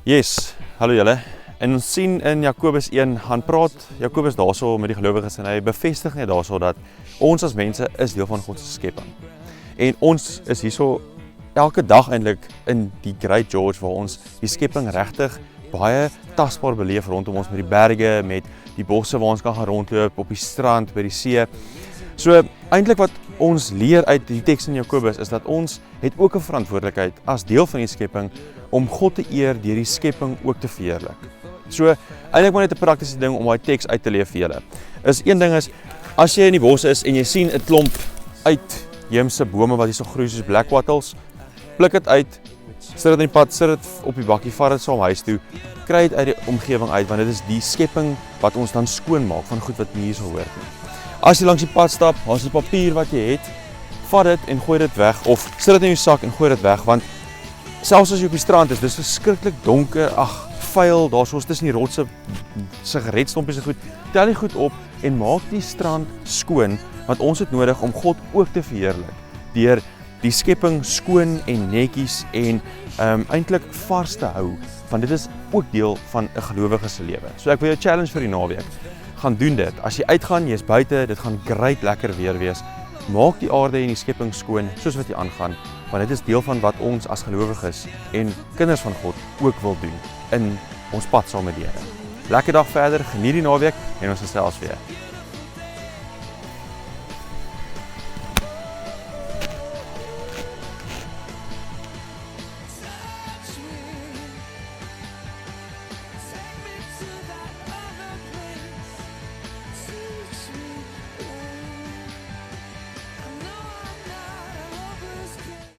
Yes, hallo julle. En ons sien in Jakobus 1 gaan praat Jakobus daarso met die gelowiges en hy bevestig net daarso dat ons as mense is deel van God se skepping. En ons is hierso elke dag eintlik in die Great George waar ons die skepping regtig baie tasbaar beleef rondom ons met die berge, met die bosse waar ons kan gaan rondloop, op die strand, by die see. So eintlik wat ons leer uit die teks in Jakobus is dat ons het ook 'n verantwoordelikheid as deel van die skepping om God te eer deur die skepping ook te verheerlik. So eintlik maar net 'n praktiese ding om daai teks uit te leef vir julle. Een ding is as jy in die bos is en jy sien 'n klomp uitheemse bome wat hier so groei soos blackwattles, pluk dit uit, sit dit in die pad, sit dit op die bakkie, vat dit saam huis toe, kry dit uit die omgewing uit want dit is die skepping wat ons dan skoon maak van goed wat nie hier so hoort nie. As jy langs die pad stap, daar's 'n papier wat jy het, vat dit en gooi dit weg of sit dit in jou sak en gooi dit weg want selfs as jy op die strand is, dis verskriklik donker, vuil, daar's tussen die rotse sigaretstompies en goed. Tel die goed op en maak die strand skoon want ons het nodig om God ook te verheerlik deur die skepping skoon en netjies en eintlik vars te hou want dit is ook deel van 'n gelowige se lewe. So ek wil jou challenge vir die naweek. Gaan doen dit. As jy uitgaan, jy's buite, dit gaan great lekker weer wees. Maak die aarde en die skepping skoon soos wat jy aangaan, want dit is deel van wat ons as gelowiges en kinders van God ook wil doen in ons pad saam met die Here. Lekker dag verder, geniet die naweek en ons gesels weer.